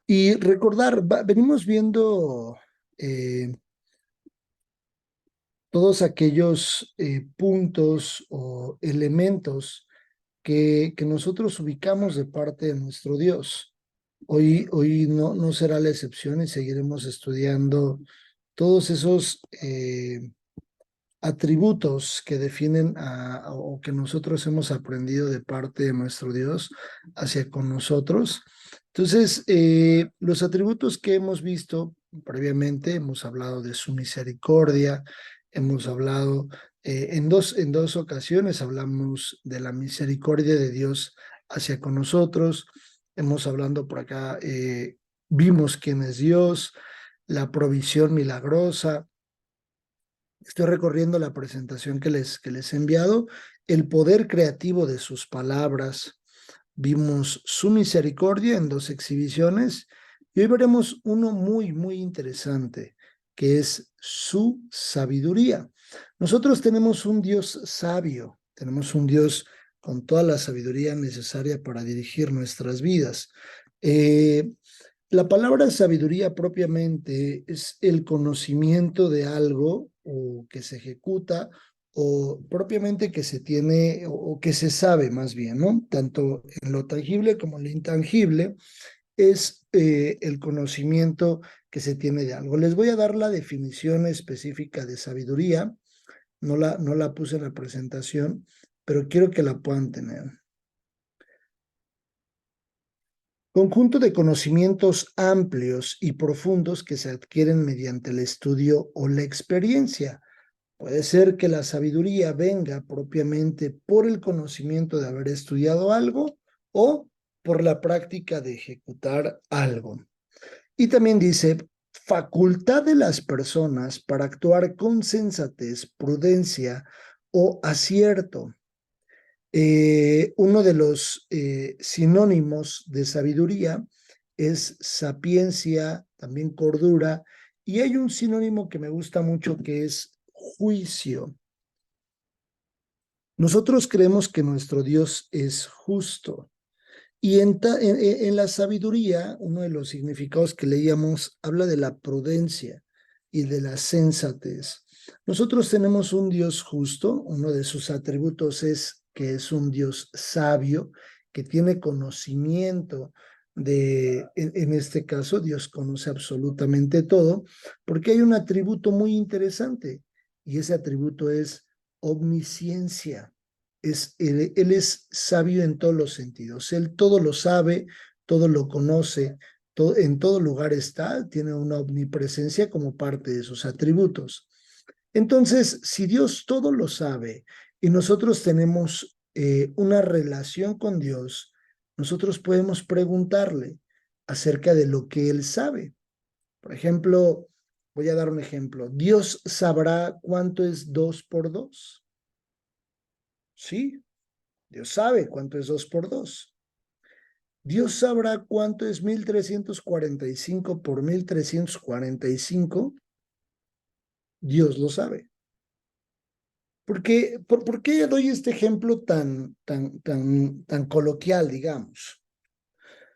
Y recordar, venimos viendo eh, todos aquellos puntos o elementos que nosotros ubicamos de parte de nuestro Dios. Hoy no será la excepción y seguiremos estudiando todos esos atributos que definen o que nosotros hemos aprendido de parte de nuestro Dios hacia con nosotros. Entonces, los atributos que hemos visto previamente, hemos hablado de su misericordia, hemos hablado en dos ocasiones, hablamos de la misericordia de Dios hacia con nosotros, hemos hablado por acá, vimos quién es Dios, la provisión milagrosa. Estoy recorriendo la presentación que les he enviado, el poder creativo de sus palabras. Vimos su misericordia en dos exhibiciones y hoy veremos uno muy interesante, que es su sabiduría. Nosotros tenemos un Dios sabio, tenemos un Dios con toda la sabiduría necesaria para dirigir nuestras vidas. Eh, la palabra sabiduría propiamente es el conocimiento de algo o que se ejecuta o propiamente que se tiene o que se sabe más bien, ¿no? Tanto en lo tangible como en lo intangible es el conocimiento que se tiene de algo. Les voy a dar la definición específica de sabiduría, no la puse en la presentación, pero quiero que la puedan tener. Conjunto de conocimientos amplios y profundos que se adquieren mediante el estudio o la experiencia. Puede ser que la sabiduría venga propiamente por el conocimiento de haber estudiado algo o por la práctica de ejecutar algo. Y también dice, facultad de las personas para actuar con sensatez, prudencia o acierto. Uno de los sinónimos de sabiduría es sapiencia, también cordura, y hay un sinónimo que me gusta mucho que es juicio. Nosotros creemos que nuestro Dios es justo. Y en la sabiduría, uno de los significados que leíamos habla de la prudencia y de la sensatez. Nosotros tenemos un Dios justo, uno de sus atributos es que es un Dios sabio, que tiene conocimiento en este caso, Dios conoce absolutamente todo, porque hay un atributo muy interesante y ese atributo es omnisciencia. Él es sabio en todos los sentidos. Él todo lo sabe, todo lo conoce, en todo lugar está, tiene una omnipresencia como parte de sus atributos. Entonces, si Dios todo lo sabe y nosotros tenemos una relación con Dios, nosotros podemos preguntarle acerca de lo que Él sabe. Por ejemplo, voy a dar un ejemplo. ¿Dios sabrá cuánto es 2 por 2? Sí, Dios sabe cuánto es 2 por 2. Dios sabrá cuánto es 1345 por 1345. Dios lo sabe. ¿Por qué doy este ejemplo tan coloquial, digamos?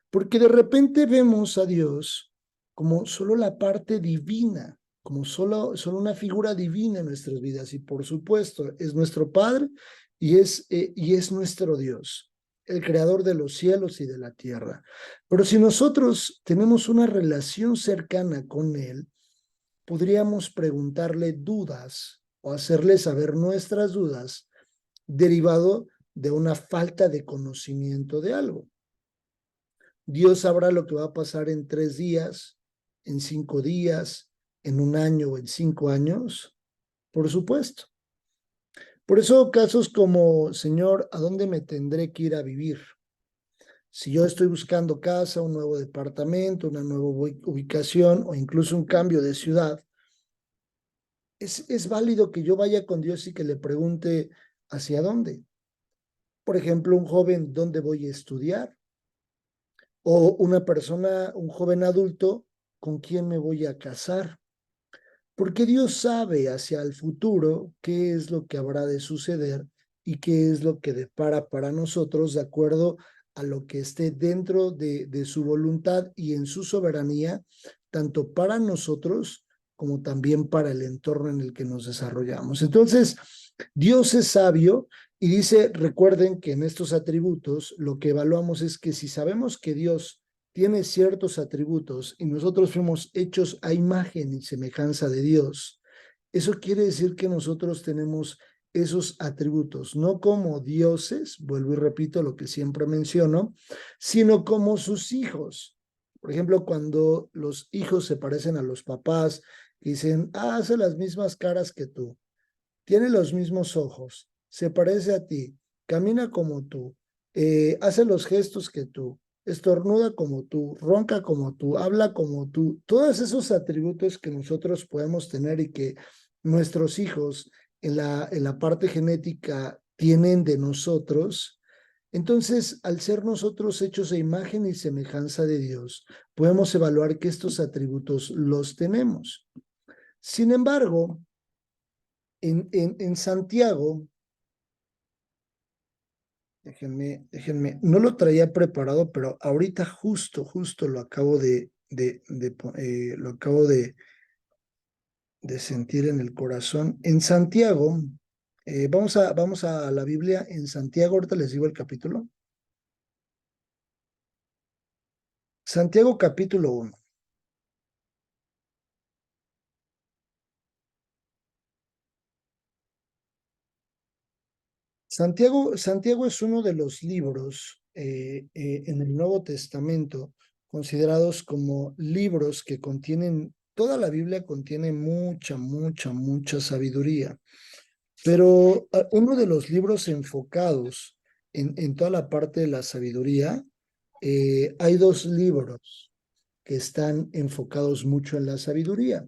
Porque de repente vemos a Dios como solo la parte divina, como solo una figura divina en nuestras vidas. Y por supuesto, es nuestro Padre y es nuestro Dios, el creador de los cielos y de la tierra. Pero si nosotros tenemos una relación cercana con Él, podríamos preguntarle dudas o hacerle saber nuestras dudas derivado de una falta de conocimiento de algo. Dios sabrá lo que va a pasar en 3 días, en 5 días, en un año o en 5 años, por supuesto. Por eso casos como, Señor, ¿a dónde me tendré que ir a vivir? Si yo estoy buscando casa, un nuevo departamento, una nueva ubicación o incluso un cambio de ciudad, es válido que yo vaya con Dios y que le pregunte hacia dónde. Por ejemplo, un joven, ¿dónde voy a estudiar? O una persona, un joven adulto, ¿con quién me voy a casar? Porque Dios sabe hacia el futuro qué es lo que habrá de suceder y qué es lo que depara para nosotros de acuerdo a lo que esté dentro de su voluntad y en su soberanía, tanto para nosotros como también para el entorno en el que nos desarrollamos. Entonces, Dios es sabio y dice, recuerden que en estos atributos lo que evaluamos es que si sabemos que Dios tiene ciertos atributos y nosotros fuimos hechos a imagen y semejanza de Dios, eso quiere decir que nosotros tenemos esos atributos, no como dioses, vuelvo y repito lo que siempre menciono, sino como sus hijos. Por ejemplo, cuando los hijos se parecen a los papás, dicen, hace las mismas caras que tú, tiene los mismos ojos, se parece a ti, camina como tú, hace los gestos que tú, estornuda como tú, ronca como tú, habla como tú, todos esos atributos que nosotros podemos tener y que nuestros hijos en la parte genética tienen de nosotros. Entonces, al ser nosotros hechos a imagen y semejanza de Dios, podemos evaluar que estos atributos los tenemos. Sin embargo, en Santiago, déjenme, no lo traía preparado, pero ahorita justo lo acabo lo acabo de sentir en el corazón. En Santiago, vamos a la Biblia en Santiago, ahorita les digo el capítulo. Santiago capítulo 1. Santiago es uno de los libros en el Nuevo Testamento considerados como libros que contienen, toda la Biblia contiene mucha sabiduría, pero uno de los libros enfocados en toda la parte de la sabiduría, hay dos libros que están enfocados mucho en la sabiduría.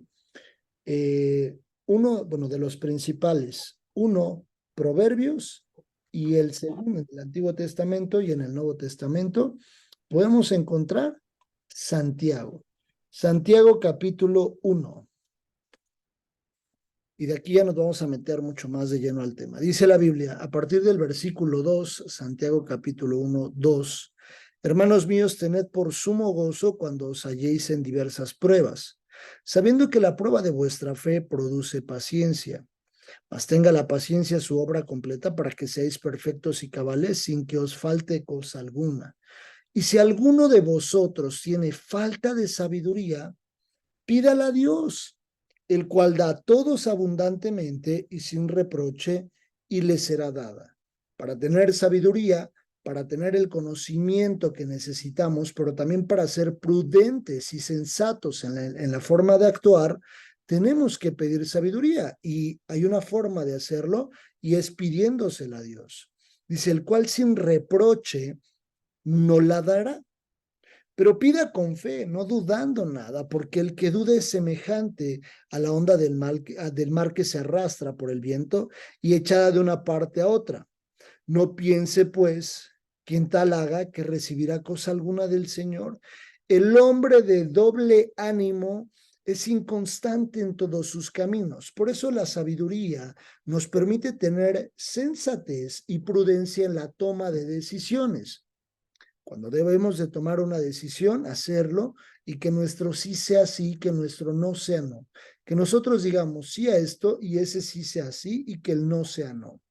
Uno, bueno, de los principales, uno, Proverbios, y el segundo en el Antiguo Testamento y en el Nuevo Testamento, podemos encontrar Santiago. Santiago capítulo 1. Y de aquí ya nos vamos a meter mucho más de lleno al tema. Dice la Biblia, a partir del versículo 2, Santiago capítulo 1, 2, hermanos míos, tened por sumo gozo cuando os halléis en diversas pruebas, sabiendo que la prueba de vuestra fe produce paciencia. Mas tenga la paciencia su obra completa para que seáis perfectos y cabales sin que os falte cosa alguna. Y si alguno de vosotros tiene falta de sabiduría, pídala a Dios, el cual da a todos abundantemente y sin reproche, y le será dada. Para tener sabiduría, para tener el conocimiento que necesitamos, pero también para ser prudentes y sensatos en la forma de actuar, tenemos que pedir sabiduría. Y hay una forma de hacerlo y es pidiéndosela a Dios. Dice, el cual sin reproche no la dará. Pero pida con fe, no dudando nada, porque el que duda es semejante a la onda del mar que se arrastra por el viento y echada de una parte a otra. No piense, pues, quien tal haga que recibirá cosa alguna del Señor. El hombre de doble ánimo es inconstante en todos sus caminos. Por eso la sabiduría nos permite tener sensatez y prudencia en la toma de decisiones. Cuando debemos de tomar una decisión, hacerlo y que nuestro sí sea sí, que nuestro no sea no. Que nosotros digamos sí a esto y ese sí sea sí y que el no sea no.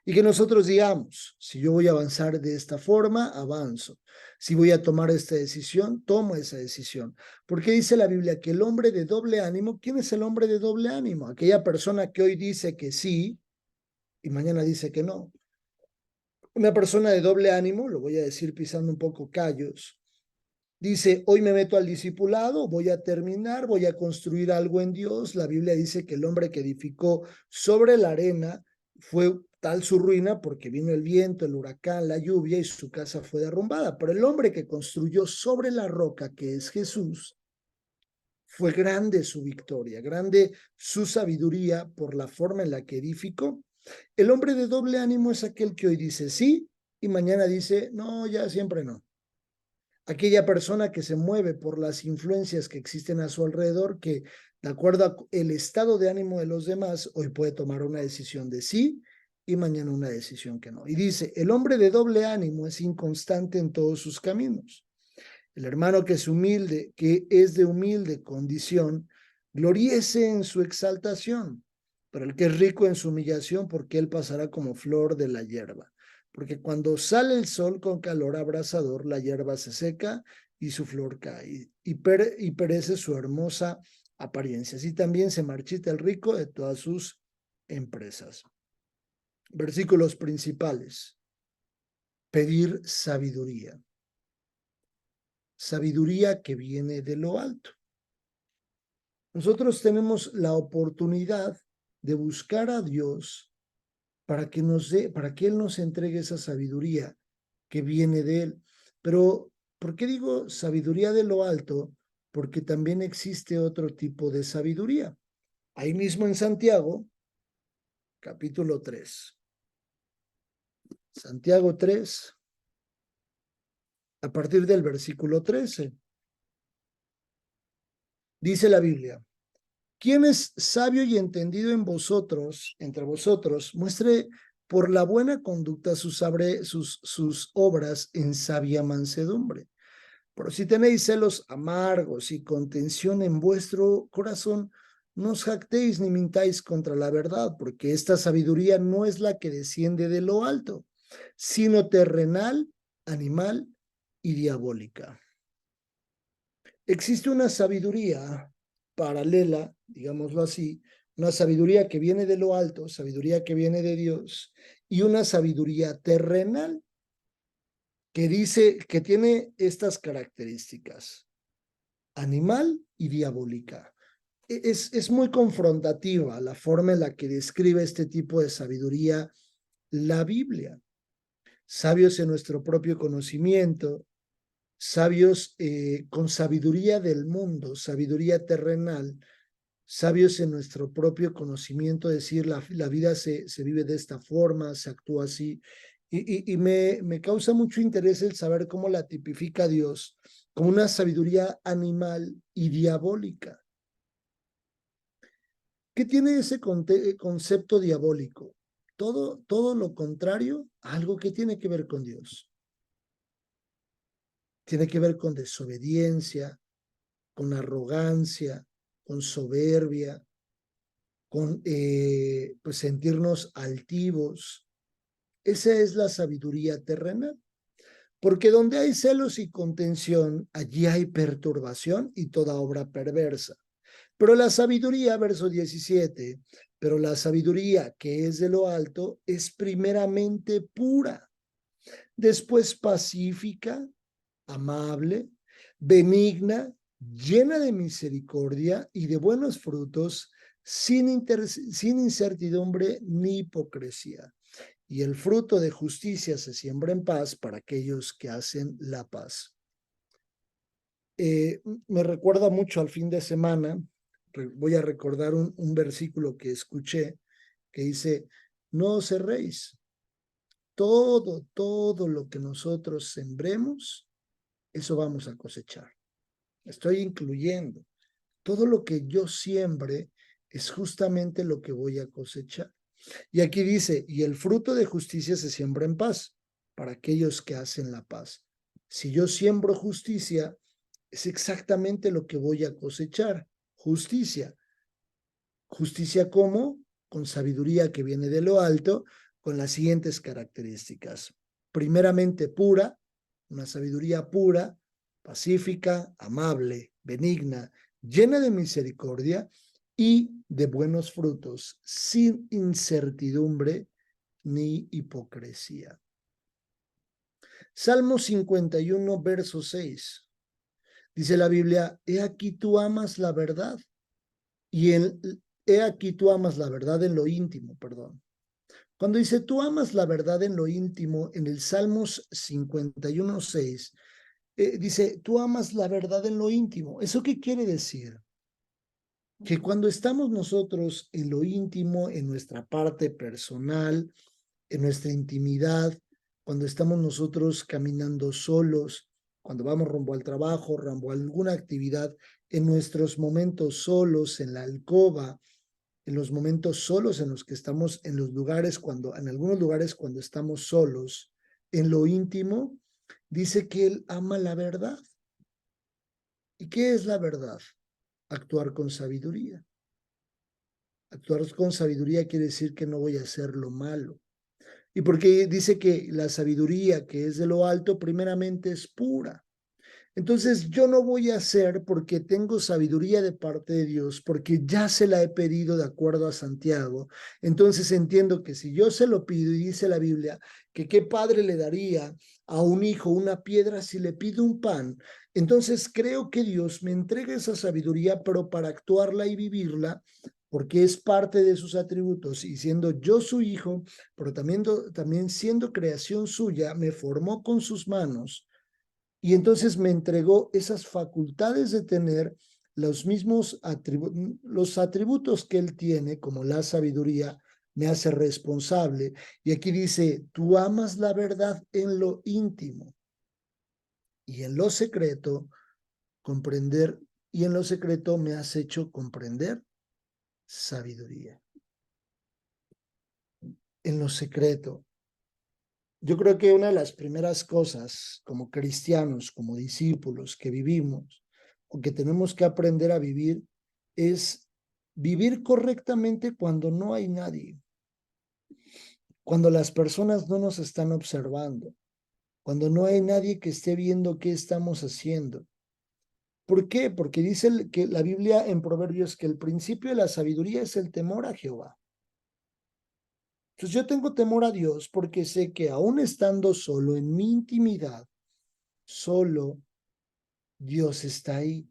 Y que nosotros digamos, si yo voy a avanzar de esta forma, avanzo. Si voy a tomar esta decisión, tomo esa decisión. Porque dice la Biblia que el hombre de doble ánimo, ¿quién es el hombre de doble ánimo? Aquella persona que hoy dice que sí y mañana dice que no. Una persona de doble ánimo, lo voy a decir pisando un poco callos, dice, hoy me meto al discipulado, voy a terminar, voy a construir algo en Dios. La Biblia dice que el hombre que edificó sobre la arena fue tal su ruina porque vino el viento, el huracán, la lluvia y su casa fue derrumbada. Pero el hombre que construyó sobre la roca, que es Jesús, fue grande su victoria, grande su sabiduría por la forma en la que edificó. El hombre de doble ánimo es aquel que hoy dice sí y mañana dice no, ya siempre no. Aquella persona que se mueve por las influencias que existen a su alrededor, que de acuerdo al estado de ánimo de los demás, hoy puede tomar una decisión de sí y mañana una decisión que no. Y dice, el hombre de doble ánimo es inconstante en todos sus caminos. El hermano que es de humilde condición, gloríese en su exaltación, pero el que es rico en su humillación, porque él pasará como flor de la hierba. Porque cuando sale el sol con calor abrasador, la hierba se seca y su flor cae, y perece su hermosa apariencia. Así también se marchita el rico de todas sus empresas. Versículos principales. Pedir sabiduría. Sabiduría que viene de lo alto. Nosotros tenemos la oportunidad de buscar a Dios para que para que Él nos entregue esa sabiduría que viene de Él. Pero, ¿por qué digo sabiduría de lo alto? Porque también existe otro tipo de sabiduría. Ahí mismo en Santiago, capítulo 3. Santiago 3, a partir del versículo 13. Dice la Biblia: ¿quién es sabio y entendido en vosotros, entre vosotros, muestre por la buena conducta sus obras en sabia mansedumbre? Pero si tenéis celos amargos y contención en vuestro corazón, no os jactéis ni mintáis contra la verdad, porque esta sabiduría no es la que desciende de lo alto, sino terrenal, animal y diabólica. Existe una sabiduría paralela, digámoslo así, una sabiduría que viene de lo alto, sabiduría que viene de Dios, y una sabiduría terrenal que dice que tiene estas características: animal y diabólica. Es muy confrontativa la forma en la que describe este tipo de sabiduría la Biblia. Sabios en nuestro propio conocimiento, sabios con sabiduría del mundo, sabiduría terrenal, sabios en nuestro propio conocimiento, decir la vida se vive de esta forma, se actúa así. Y me causa mucho interés el saber cómo la tipifica Dios como una sabiduría animal y diabólica. ¿Qué tiene ese concepto diabólico? Todo lo contrario a algo que tiene que ver con Dios. Tiene que ver con desobediencia, con arrogancia, con soberbia, con pues sentirnos altivos. Esa es la sabiduría terrenal. Porque donde hay celos y contención, allí hay perturbación y toda obra perversa. Pero la sabiduría, verso 17, pero la sabiduría que es de lo alto es primeramente pura, después pacífica, amable, benigna, llena de misericordia y de buenos frutos, sin incertidumbre ni hipocresía. Y el fruto de justicia se siembra en paz para aquellos que hacen la paz. Me recuerda mucho al fin de semana. Voy a recordar un versículo que escuché que dice: no os erréis, todo lo que nosotros sembremos, eso vamos a cosechar. Estoy incluyendo. Todo lo que yo siembre es justamente lo que voy a cosechar. Y aquí dice: y el fruto de justicia se siembra en paz para aquellos que hacen la paz. Si yo siembro justicia, es exactamente lo que voy a cosechar: justicia. Justicia ¿cómo? Con sabiduría que viene de lo alto, con las siguientes características: primeramente pura, una sabiduría pura, pacífica, amable, benigna, llena de misericordia y de buenos frutos, sin incertidumbre ni hipocresía. Salmo 51, verso 6. Dice la Biblia: he aquí tú amas la verdad he aquí tú amas la verdad en lo íntimo, perdón. Cuando dice tú amas la verdad en lo íntimo, en el Salmos 51, 6, dice tú amas la verdad en lo íntimo. ¿Eso qué quiere decir? Que cuando estamos nosotros en lo íntimo, en nuestra parte personal, en nuestra intimidad, cuando estamos nosotros caminando solos, cuando vamos rumbo al trabajo, rumbo a alguna actividad, en nuestros momentos solos, en la alcoba, en los momentos solos en los que estamos, en algunos lugares cuando estamos solos, en lo íntimo, dice que Él ama la verdad. ¿Y qué es la verdad? Actuar con sabiduría. Actuar con sabiduría quiere decir que no voy a hacer lo malo. Y porque dice que la sabiduría que es de lo alto, primeramente es pura. Entonces yo no voy a hacer porque tengo sabiduría de parte de Dios, porque ya se la he pedido de acuerdo a Santiago. Entonces entiendo que si yo se lo pido, y dice la Biblia, que qué padre le daría a un hijo una piedra si le pido un pan. Entonces creo que Dios me entrega esa sabiduría, pero para actuarla y vivirla, porque es parte de sus atributos, y siendo yo su hijo, pero también siendo creación suya, me formó con sus manos y entonces me entregó esas facultades de tener los atributos que él tiene, como la sabiduría, me hace responsable. Y aquí dice, tú amas la verdad en lo íntimo y en lo secreto comprender, y en lo secreto me has hecho comprender sabiduría. En lo secreto. Yo creo que una de las primeras cosas como cristianos, como discípulos que vivimos o que tenemos que aprender a vivir es vivir correctamente cuando no hay nadie, cuando las personas no nos están observando, cuando no hay nadie que esté viendo qué estamos haciendo. ¿Por qué? Porque dice que la Biblia en Proverbios que el principio de la sabiduría es el temor a Jehová. Entonces yo tengo temor a Dios porque sé que aún estando solo en mi intimidad, solo Dios está ahí.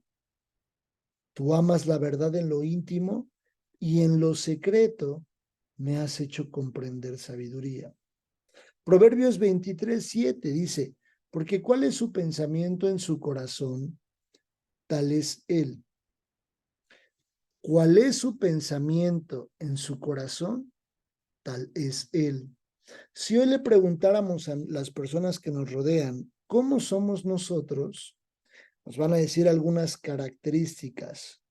Tú amas la verdad en lo íntimo y en lo secreto me has hecho comprender sabiduría. Proverbios 23:7 dice, porque cuál es su pensamiento en su corazón, tal es él. ¿Cuál es su pensamiento en su corazón? Tal es él. Si hoy le preguntáramos a las personas que nos rodean, ¿cómo somos nosotros? Nos van a decir algunas características.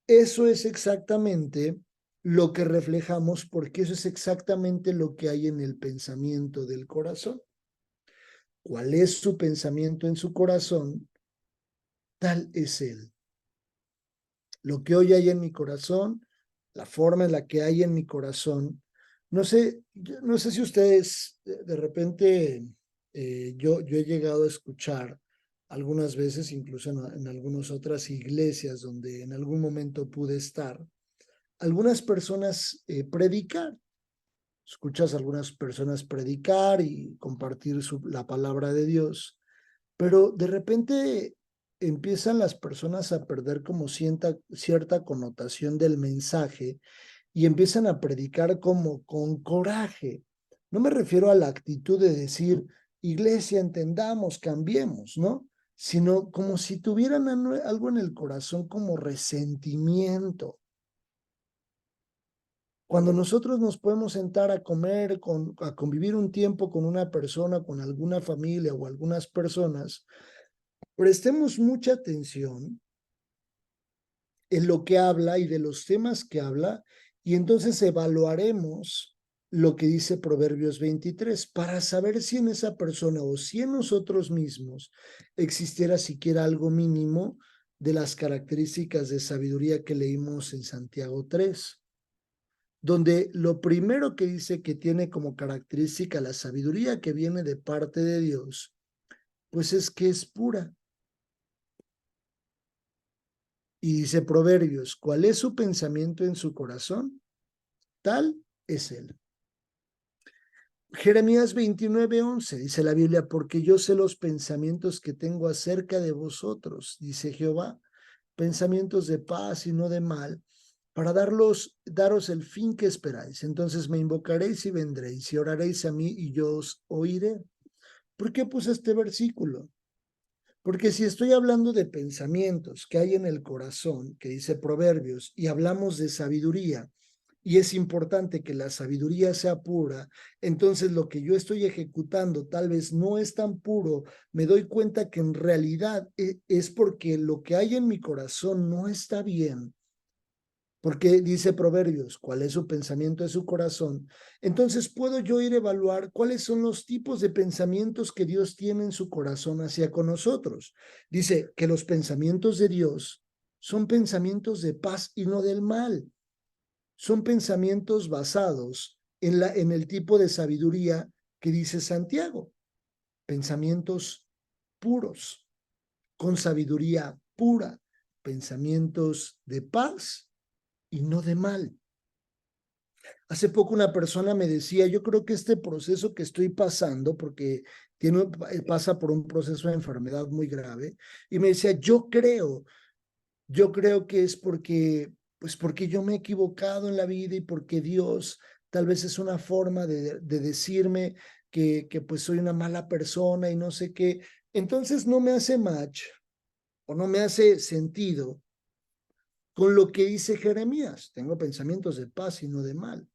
Eso es exactamente lo que reflejamos porque eso es exactamente lo que hay en el pensamiento del corazón. ¿Cuál es su pensamiento en su corazón? Tal es él. Lo que hoy hay en mi corazón, la forma en la que hay en mi corazón. No sé si ustedes de repente, yo he llegado a escuchar algunas veces, incluso en algunas otras iglesias donde en algún momento pude estar, algunas personas predicar. Escuchas a algunas personas predicar y compartir la palabra de Dios, pero de repente empiezan las personas a perder como cierta connotación del mensaje y empiezan a predicar como con coraje. No me refiero a la actitud de decir, iglesia, entendamos, cambiemos, ¿no? Sino como si tuvieran algo en el corazón como resentimiento. Cuando nosotros nos podemos sentar a comer, a convivir un tiempo con una persona, con alguna familia o algunas personas, prestemos mucha atención en lo que habla y de los temas que habla, y entonces evaluaremos lo que dice Proverbios 23 para saber si en esa persona o si en nosotros mismos existiera siquiera algo mínimo de las características de sabiduría que leímos en Santiago 3, donde lo primero que dice que tiene como característica la sabiduría que viene de parte de Dios, pues es que es pura. Y dice Proverbios, ¿cuál es su pensamiento en su corazón? Tal es él. Jeremías 29:11 dice la Biblia, porque yo sé los pensamientos que tengo acerca de vosotros, dice Jehová, pensamientos de paz y no de mal, para daros el fin que esperáis. Entonces me invocaréis y vendréis y oraréis a mí y yo os oiré. ¿Por qué puse este versículo? Porque si estoy hablando de pensamientos que hay en el corazón, que dice Proverbios, y hablamos de sabiduría, y es importante que la sabiduría sea pura, entonces lo que yo estoy ejecutando tal vez no es tan puro, me doy cuenta que en realidad es porque lo que hay en mi corazón no está bien. porque dice Proverbios, cuál es su pensamiento de su corazón, entonces puedo yo ir a evaluar cuáles son los tipos de pensamientos que Dios tiene en su corazón hacia con nosotros. Dice que los pensamientos de Dios son pensamientos de paz y no del mal. Son pensamientos basados en el tipo de sabiduría que dice Santiago. Pensamientos puros, con sabiduría pura, pensamientos de paz y no de mal. Hace poco una persona me decía, yo creo que este proceso que estoy pasando, porque pasa por un proceso de enfermedad muy grave, y me decía, yo creo que es porque yo me he equivocado en la vida y porque Dios tal vez es una forma de decirme que pues soy una mala persona y no sé qué. Entonces no me hace match o no me hace sentido con lo que dice Jeremías. Tengo pensamientos de paz y no de mal.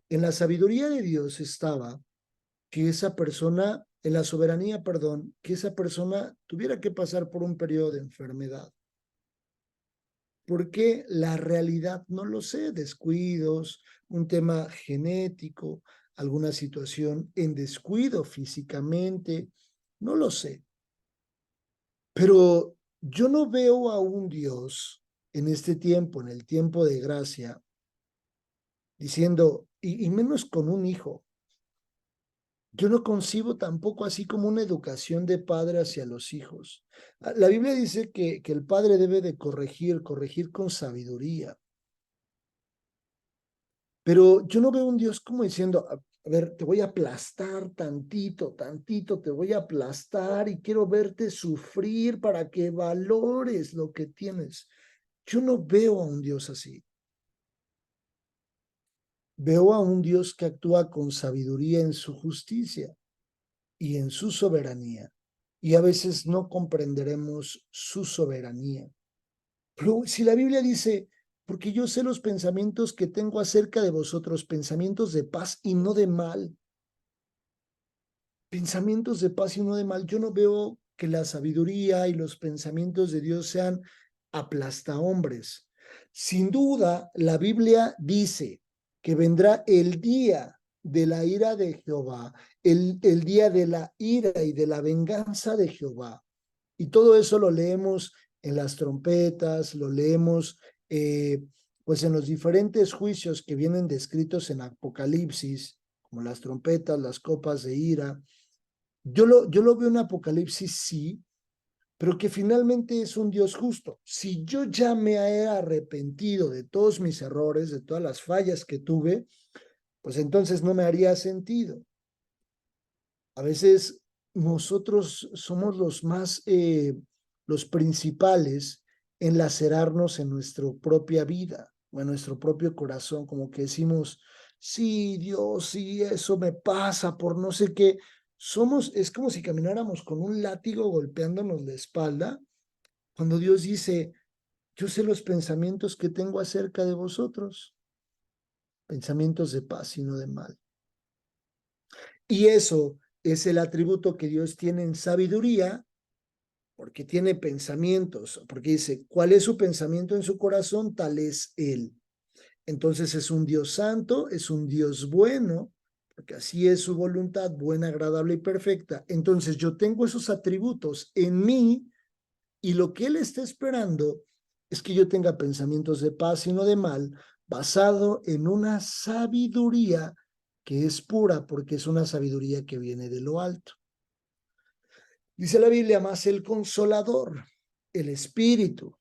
En la sabiduría de Dios estaba que esa persona, en la soberanía, perdón, que esa persona tuviera que pasar por un periodo de enfermedad. Porque la realidad no lo sé, descuidos, un tema genético, alguna situación en descuido físicamente, no lo sé. Pero yo no veo a un Dios en este tiempo, en el tiempo de gracia, diciendo, y menos con un hijo. Yo no concibo tampoco así como una educación de padre hacia los hijos. La Biblia dice que el padre debe de corregir con sabiduría. Pero yo no veo un Dios como diciendo, a ver, te voy a aplastar tantito, tantito, te voy a aplastar y quiero verte sufrir para que valores lo que tienes. Yo no veo a un Dios así. Veo a un Dios que actúa con sabiduría en su justicia y en su soberanía. Y a veces no comprenderemos su soberanía. Pero si la Biblia dice, porque yo sé los pensamientos que tengo acerca de vosotros, pensamientos de paz y no de mal, pensamientos de paz y no de mal, yo no veo que la sabiduría y los pensamientos de Dios sean aplasta hombres. Sin duda, la Biblia dice que vendrá el día de la ira de Jehová, el día de la ira y de la venganza de Jehová. Y todo eso lo leemos en las trompetas, lo leemos pues en los diferentes juicios que vienen descritos en Apocalipsis, como las trompetas, las copas de ira. Yo lo veo en Apocalipsis, sí, pero que finalmente es un Dios justo. Si yo ya me he arrepentido de todos mis errores, de todas las fallas que tuve, pues entonces no me haría sentido. A veces nosotros somos los principales en lacerarnos en nuestra propia vida o en nuestro propio corazón, como que decimos, sí, Dios, sí, eso me pasa por no sé qué. Es como si camináramos con un látigo golpeándonos la espalda, cuando Dios dice, yo sé los pensamientos que tengo acerca de vosotros, pensamientos de paz y no de mal. Y eso es el atributo que Dios tiene en sabiduría, porque tiene pensamientos, porque dice, ¿cuál es su pensamiento en su corazón? Tal es Él. Entonces es un Dios santo, es un Dios bueno, porque así es su voluntad, buena, agradable y perfecta. Entonces yo tengo esos atributos en mí y lo que Él está esperando es que yo tenga pensamientos de paz y no de mal, basado en una sabiduría que es pura, porque es una sabiduría que viene de lo alto. Dice la Biblia, más el Consolador, el Espíritu,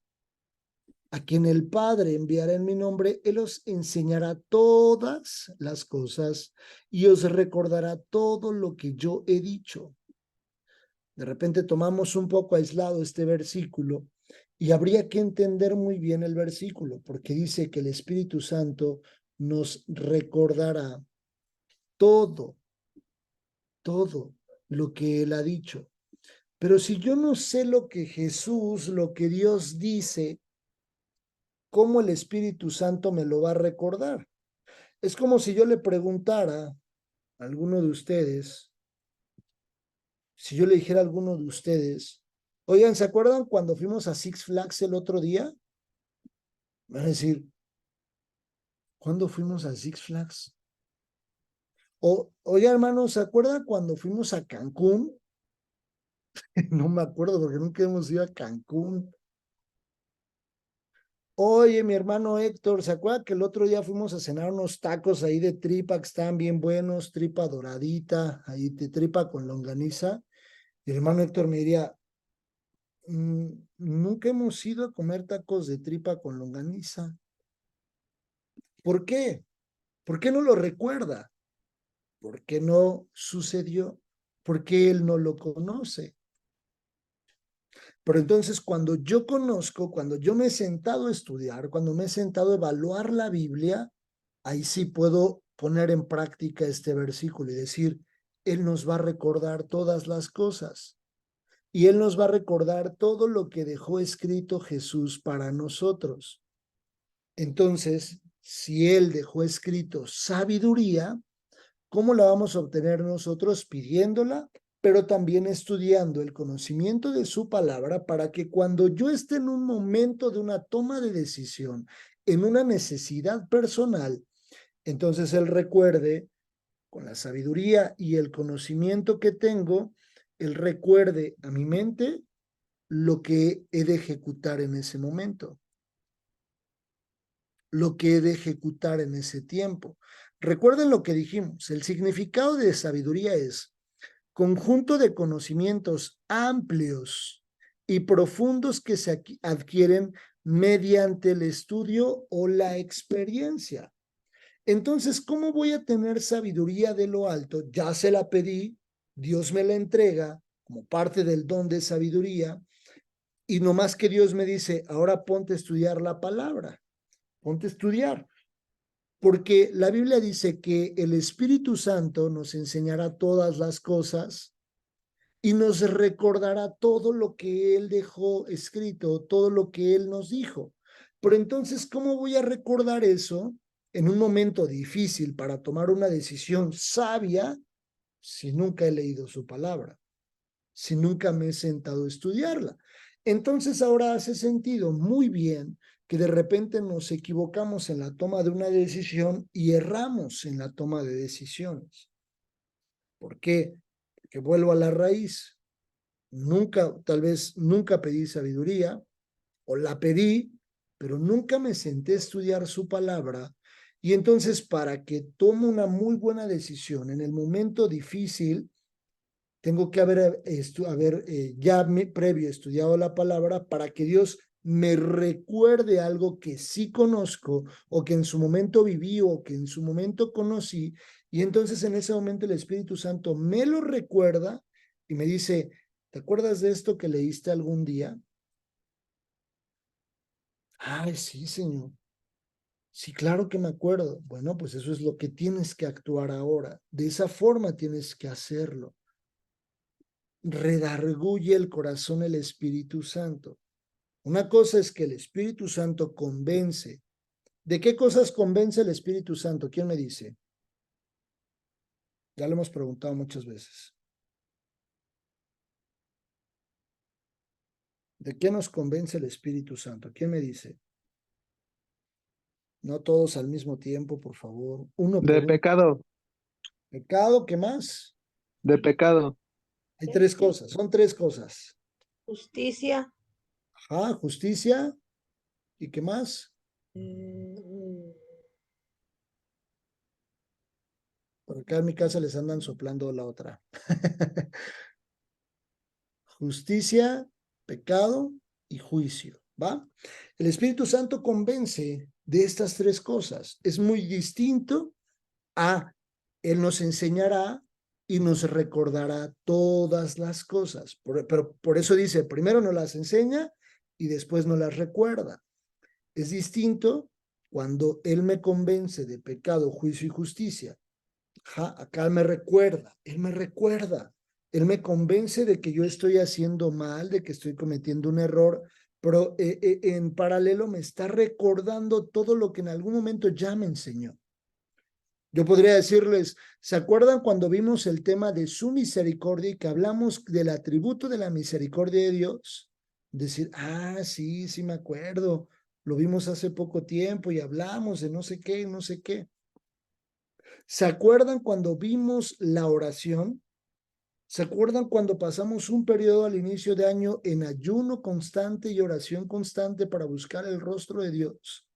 a quien el Padre enviará en mi nombre, Él os enseñará todas las cosas y os recordará todo lo que yo he dicho. De repente tomamos un poco aislado este versículo y habría que entender muy bien el versículo, porque dice que el Espíritu Santo nos recordará todo, todo lo que Él ha dicho. Pero si yo no sé lo que Jesús, lo que Dios dice, ¿cómo el Espíritu Santo me lo va a recordar? Es como si yo le preguntara a alguno de ustedes, si yo le dijera a alguno de ustedes, oigan, ¿se acuerdan cuando fuimos a Six Flags el otro día? Van a decir, ¿cuándo fuimos a Six Flags? Oye, hermano, ¿se acuerdan cuando fuimos a Cancún? No me acuerdo porque nunca hemos ido a Cancún. Oye, mi hermano Héctor, ¿se acuerda que el otro día fuimos a cenar unos tacos ahí de tripa que estaban bien buenos, tripa doradita, ahí de tripa con longaniza? Y el hermano Héctor me diría, nunca hemos ido a comer tacos de tripa con longaniza. ¿Por qué? ¿Por qué no lo recuerda? ¿Por qué no sucedió? Porque él no lo conoce. Pero entonces cuando yo conozco, cuando yo me he sentado a estudiar, cuando me he sentado a evaluar la Biblia, ahí sí puedo poner en práctica este versículo y decir, Él nos va a recordar todas las cosas y Él nos va a recordar todo lo que dejó escrito Jesús para nosotros. Entonces, si Él dejó escrito sabiduría, ¿cómo la vamos a obtener nosotros? Pidiéndola, pero también estudiando el conocimiento de su palabra para que cuando yo esté en un momento de una toma de decisión, en una necesidad personal, entonces Él recuerde con la sabiduría y el conocimiento que tengo, Él recuerde a mi mente lo que he de ejecutar en ese momento, lo que he de ejecutar en ese tiempo. Recuerden lo que dijimos, el significado de sabiduría es conjunto de conocimientos amplios y profundos que se adquieren mediante el estudio o la experiencia. Entonces, ¿cómo voy a tener sabiduría de lo alto? Ya se la pedí, Dios me la entrega como parte del don de sabiduría, y no más que Dios me dice, ahora ponte a estudiar la palabra, ponte a estudiar. Porque la Biblia dice que el Espíritu Santo nos enseñará todas las cosas y nos recordará todo lo que Él dejó escrito, todo lo que Él nos dijo. Pero entonces, ¿cómo voy a recordar eso en un momento difícil para tomar una decisión sabia si nunca he leído su palabra, si nunca me he sentado a estudiarla? Entonces ahora hace sentido muy bien que de repente nos equivocamos en la toma de una decisión y erramos en la toma de decisiones. ¿Por qué? Porque vuelvo a la raíz. Nunca, tal vez nunca pedí sabiduría o la pedí, pero nunca me senté a estudiar su palabra. Y entonces para que tome una muy buena decisión en el momento difícil, tengo que haber ya previo estudiado la palabra para que Dios me recuerde algo que sí conozco o que en su momento viví o que en su momento conocí. Y entonces en ese momento el Espíritu Santo me lo recuerda y me dice, ¿te acuerdas de esto que leíste algún día? Ay, sí, Señor. Sí, claro que me acuerdo. Bueno, pues eso es lo que tienes que actuar ahora. De esa forma tienes que hacerlo. Redarguye el corazón el Espíritu Santo. Una cosa es que el Espíritu Santo convence. ¿De qué cosas convence el Espíritu Santo? ¿Quién me dice? Ya lo hemos preguntado muchas veces. ¿De qué nos convence el Espíritu Santo? ¿Quién me dice? No todos al mismo tiempo, por favor. Uno por De uno. pecado, Pecado, ¿qué más? de pecado, Hay tres cosas, son tres cosas. Justicia. Ajá, justicia. ¿Y qué más? mm, Por acá en mi casa les andan soplando la otra. Justicia, pecado y juicio, ¿va? El Espíritu Santo convence de estas tres cosas. Es muy distinto a Él nos enseñará y nos recordará todas las cosas. Pero por eso dice, primero nos las enseña y después nos las recuerda. Es distinto cuando Él me convence de pecado, juicio y justicia. Acá Él me recuerda, Él me convence de que yo estoy haciendo mal, de que estoy cometiendo un error, pero en paralelo me está recordando todo lo que en algún momento ya me enseñó. Yo podría decirles, ¿se acuerdan cuando vimos el tema de su misericordia y que hablamos del atributo de la misericordia de Dios? Decir, sí, sí me acuerdo. lo vimos hace poco tiempo y hablamos de no sé qué y no sé qué. ¿Se acuerdan cuando vimos la oración? ¿Se acuerdan cuando pasamos un periodo al inicio de año en ayuno constante y oración constante para buscar el rostro de Dios?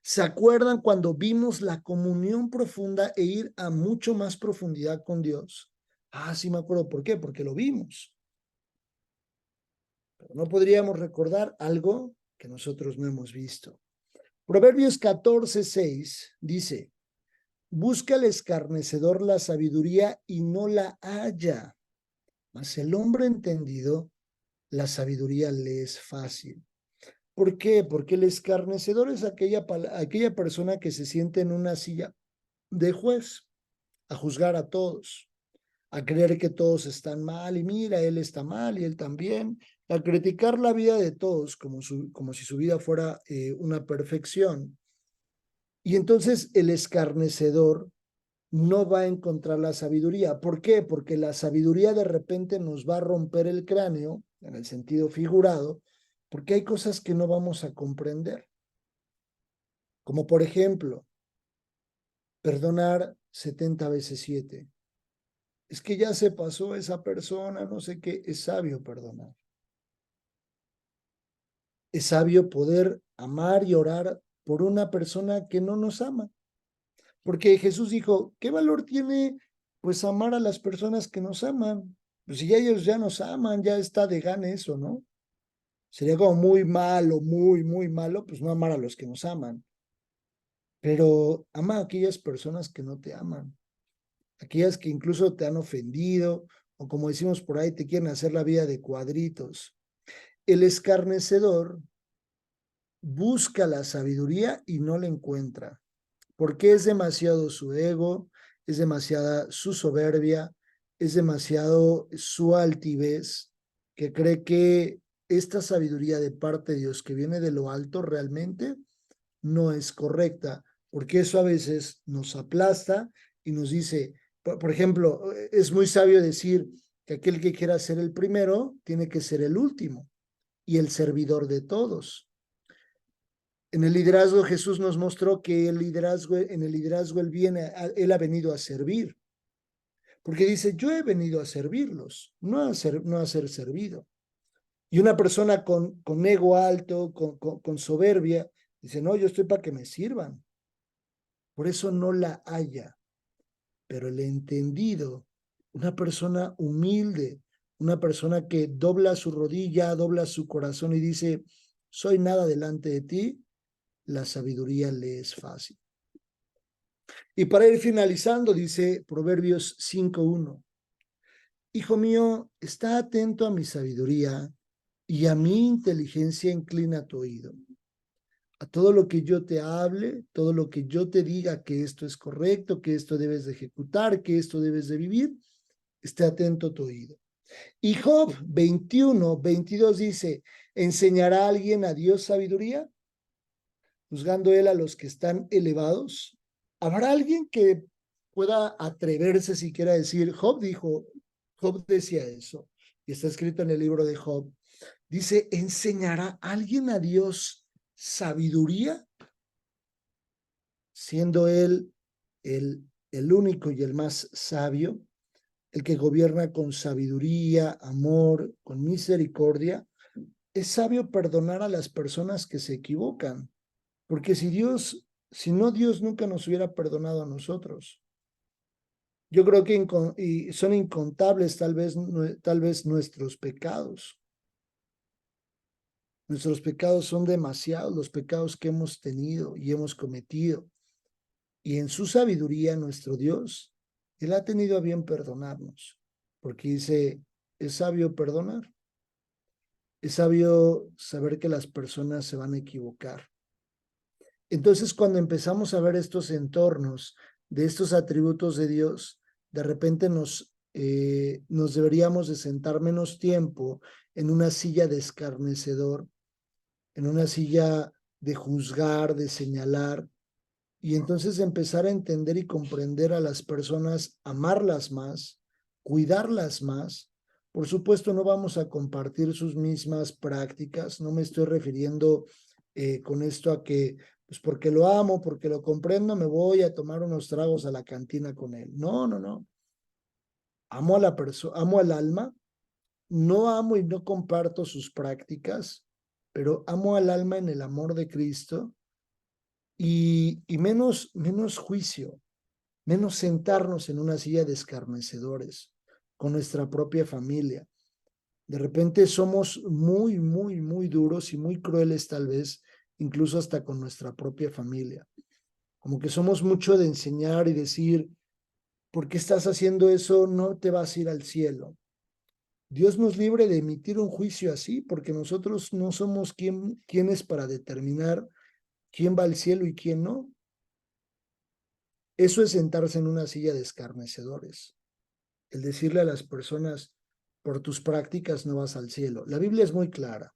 ¿Se acuerdan cuando vimos la comunión profunda e ir a mucho más profundidad con Dios? Ah, sí me acuerdo. ¿Por qué? Porque lo vimos. Pero no podríamos recordar algo que nosotros no hemos visto. Proverbios 14:6 dice: busca el escarnecedor la sabiduría y no la halla, mas el hombre entendido, la sabiduría le es fácil. ¿Por qué? Porque el escarnecedor es aquella persona que se siente en una silla de juez, a juzgar a todos, a creer que todos están mal y mira, él está mal y él también, a criticar la vida de todos como si su vida fuera una perfección. Y entonces el escarnecedor no va a encontrar la sabiduría. ¿Por qué? Porque la sabiduría de repente nos va a romper el cráneo, en el sentido figurado, porque hay cosas que no vamos a comprender. Como por ejemplo, perdonar 70 veces 7. Es que ya se pasó esa persona, no sé qué, es sabio perdonar. Es sabio poder amar y orar por una persona que no nos ama. Porque Jesús dijo, ¿qué valor tiene pues amar a las personas que nos aman? Pues si ya ellos ya nos aman, ya está de gane eso, ¿no? Sería como muy malo, muy malo, pues no amar a los que nos aman. Pero ama a aquellas personas que no te aman, aquellas que incluso te han ofendido, o como decimos por ahí, te quieren hacer la vida de cuadritos. El escarnecedor busca la sabiduría y no la encuentra, porque es demasiado su ego, es demasiada su soberbia, es demasiado su altivez, que cree que esta sabiduría de parte de Dios que viene de lo alto realmente no es correcta, porque eso a veces nos aplasta y nos dice, por ejemplo, es muy sabio decir que aquel que quiera ser el primero tiene que ser el último y el servidor de todos. En el liderazgo Jesús nos mostró que en el liderazgo él ha venido a servir, porque dice, yo he venido a servirlos, no a ser servido. Y una persona con ego alto, con soberbia, dice, no, yo estoy para que me sirvan. Por eso no la haya. Pero el entendido, una persona humilde, una persona que dobla su rodilla, dobla su corazón y dice, soy nada delante de ti, la sabiduría le es fácil. Y para ir finalizando, dice Proverbios 5:1, hijo mío, está atento a mi sabiduría y a mi inteligencia inclina tu oído. A todo lo que yo te hable, todo lo que yo te diga que esto es correcto, que esto debes de ejecutar, que esto debes de vivir, esté atento tu oído. Y Job 21:22 dice, ¿enseñará a alguien a Dios sabiduría? Juzgando él a los que están elevados. ¿Habrá alguien que pueda atreverse siquiera a decir, Job decía eso, y está escrito en el libro de Job, dice, ¿enseñará alguien a Dios sabiduría? Siendo él el único y el más sabio, el que gobierna con sabiduría, amor, con misericordia, es sabio perdonar a las personas que se equivocan. Porque si no, Dios nunca nos hubiera perdonado a nosotros. Yo creo que son incontables tal vez nuestros pecados. Nuestros pecados son demasiados, los pecados que hemos tenido y hemos cometido. Y en su sabiduría, nuestro Dios, Él ha tenido a bien perdonarnos. Porque dice, es sabio perdonar. Es sabio saber que las personas se van a equivocar. Entonces, cuando empezamos a ver estos entornos de estos atributos de Dios, de repente nos deberíamos de sentar menos tiempo en una silla de escarnecedor, en una silla de juzgar, de señalar, y entonces empezar a entender y comprender a las personas, amarlas más, cuidarlas más, Por supuesto, no vamos a compartir sus mismas prácticas. No me estoy refiriendo con esto a que, pues porque lo amo, porque lo comprendo, me voy a tomar unos tragos a la cantina con él. No, no, no. Amo a la persona, amo al alma. No amo y no comparto sus prácticas, pero amo al alma en el amor de Cristo y menos juicio, menos sentarnos en una silla de escarnecedores con nuestra propia familia. De repente somos muy duros y muy crueles tal vez, incluso hasta con nuestra propia familia. Como que somos mucho de enseñar y decir, ¿por qué estás haciendo eso? No te vas a ir al cielo. Dios nos libre de emitir un juicio así, porque nosotros no somos quienes para determinar quién va al cielo y quién no. Eso es sentarse en una silla de escarnecedores. El decirle a las personas, por tus prácticas no vas al cielo. La Biblia es muy clara.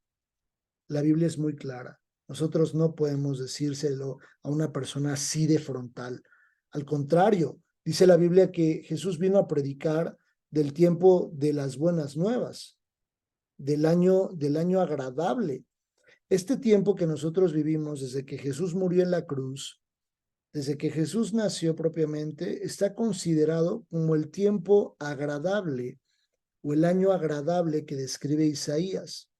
La Biblia es muy clara. Nosotros no podemos decírselo a una persona así de frontal. Al contrario, dice la Biblia que Jesús vino a predicar del tiempo de las buenas nuevas, del año agradable. Este tiempo que nosotros vivimos desde que Jesús murió en la cruz, desde que Jesús nació propiamente, está considerado como el tiempo agradable o el año agradable que describe Isaías.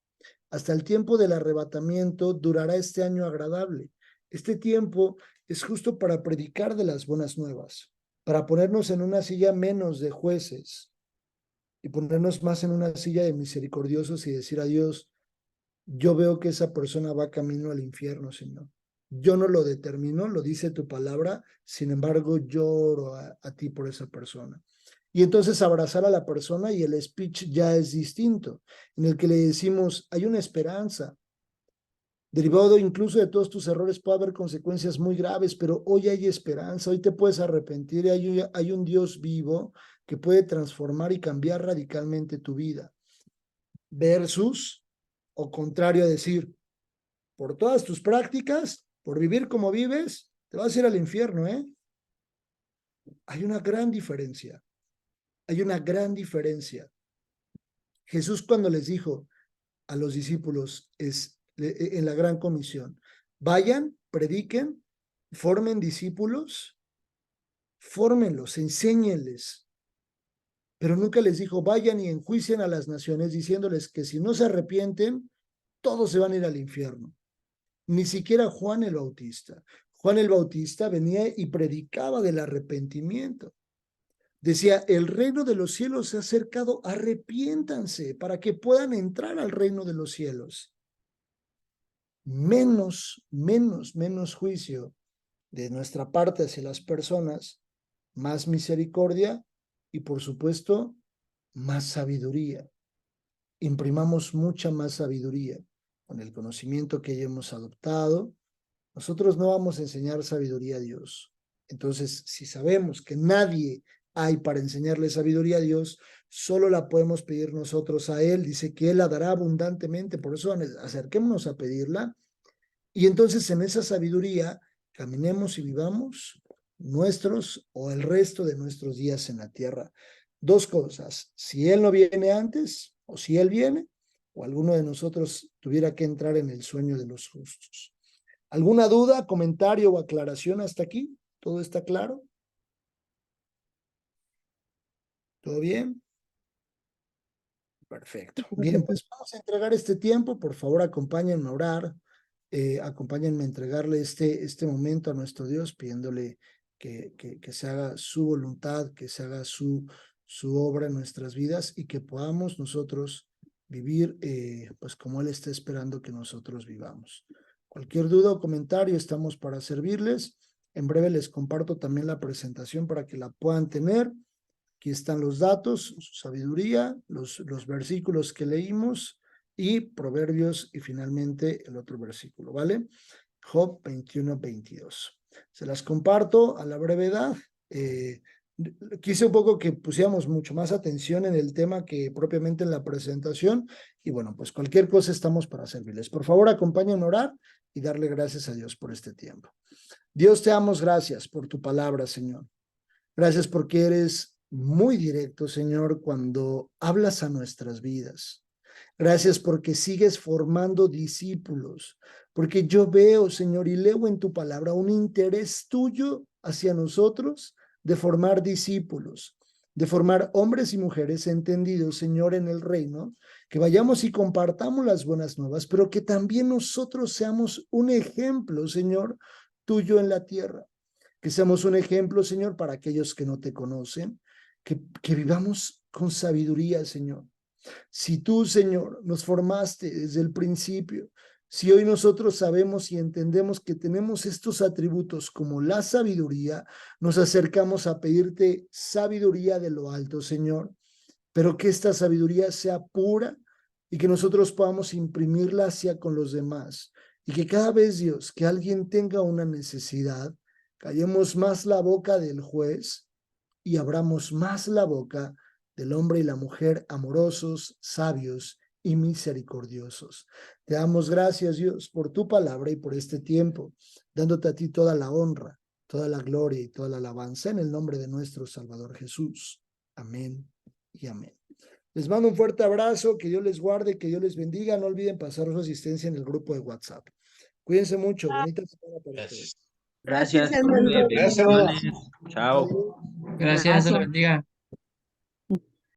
Hasta el tiempo del arrebatamiento durará este año agradable. Este tiempo es justo para predicar de las buenas nuevas, para ponernos en una silla menos de jueces y ponernos más en una silla de misericordiosos y decir a Dios, yo veo que esa persona va camino al infierno, Señor. Yo no lo determino, lo dice tu palabra, sin embargo, yo oro a ti por esa persona. Y entonces abrazar a la persona y el speech ya es distinto, en el que le decimos, hay una esperanza. Derivado incluso de todos tus errores puede haber consecuencias muy graves, pero hoy hay esperanza, hoy te puedes arrepentir y hay un Dios vivo que puede transformar y cambiar radicalmente tu vida. Versus, o contrario a decir, por todas tus prácticas, por vivir como vives, te vas a ir al infierno, ¿eh? Hay una gran diferencia. Hay una gran diferencia. Jesús cuando les dijo a los discípulos en la gran comisión, vayan, prediquen, formen discípulos, fórmenlos, enséñenles. Pero nunca les dijo, vayan y enjuicien a las naciones diciéndoles que si no se arrepienten, todos se van a ir al infierno. Ni siquiera Juan el Bautista. Juan el Bautista venía y predicaba del arrepentimiento. Decía, el reino de los cielos se ha acercado, arrepiéntanse para que puedan entrar al reino de los cielos. Menos juicio de nuestra parte hacia las personas, más misericordia y por supuesto, más sabiduría. Imprimamos mucha más sabiduría con el conocimiento que ya hemos adoptado. Nosotros no vamos a enseñar sabiduría a Dios. Entonces, si sabemos que nadie hay para enseñarle sabiduría a Dios, solo la podemos pedir nosotros a Él. Dice que Él la dará abundantemente, por eso acerquémonos a pedirla. Y entonces en esa sabiduría caminemos y vivamos nuestros o el resto de nuestros días en la tierra. Dos cosas, si Él no viene antes o si Él viene, o alguno de nosotros tuviera que entrar en el sueño de los justos. ¿Alguna duda, comentario o aclaración hasta aquí? ¿Todo está claro? ¿Todo bien? Perfecto. Bien, pues vamos a entregar este tiempo. Por favor, acompáñenme a orar. Acompáñenme a entregarle este momento a nuestro Dios, pidiéndole que se haga su voluntad, que se haga su obra en nuestras vidas y que podamos nosotros vivir pues como Él está esperando que nosotros vivamos. Cualquier duda o comentario, estamos para servirles. En breve les comparto también la presentación para que la puedan tener. Aquí están los datos, su sabiduría, los versículos que leímos y Proverbios y finalmente el otro versículo, ¿vale? Job 21-22. Se las comparto a la brevedad. Quise un poco que pusiéramos mucho más atención en el tema que propiamente en la presentación y bueno, pues cualquier cosa estamos para servirles. Por favor, acompáñenme a orar y darle gracias a Dios por este tiempo. Dios, te damos gracias por tu palabra, Señor. Gracias porque eres muy directo, Señor, cuando hablas a nuestras vidas. Gracias porque sigues formando discípulos, porque yo veo, Señor, y leo en tu palabra un interés tuyo hacia nosotros de formar discípulos, de formar hombres y mujeres entendidos, Señor, en el reino, que vayamos y compartamos las buenas nuevas, pero que también nosotros seamos un ejemplo, Señor, tuyo en la tierra, que seamos un ejemplo, Señor, para aquellos que no te conocen, que vivamos con sabiduría, Señor. Si tú, Señor, nos formaste desde el principio, si hoy nosotros sabemos y entendemos que tenemos estos atributos como la sabiduría, nos acercamos a pedirte sabiduría de lo alto, Señor, pero que esta sabiduría sea pura y que nosotros podamos imprimirla hacia con los demás. Y que cada vez, Dios, que alguien tenga una necesidad, callemos más la boca del juez y abramos más la boca del hombre y la mujer amorosos, sabios y misericordiosos. Te damos gracias, Dios, por tu palabra y por este tiempo, dándote a ti toda la honra, toda la gloria y toda la alabanza en el nombre de nuestro Salvador Jesús. Amén y amén. Les mando un fuerte abrazo, que Dios les guarde, que Dios les bendiga. No olviden pasar su asistencia en el grupo de WhatsApp. Cuídense mucho. Bonita semana para ustedes. Gracias. Hermano. Bendiciones. Chao. Adiós. Gracias, Dios te bendiga.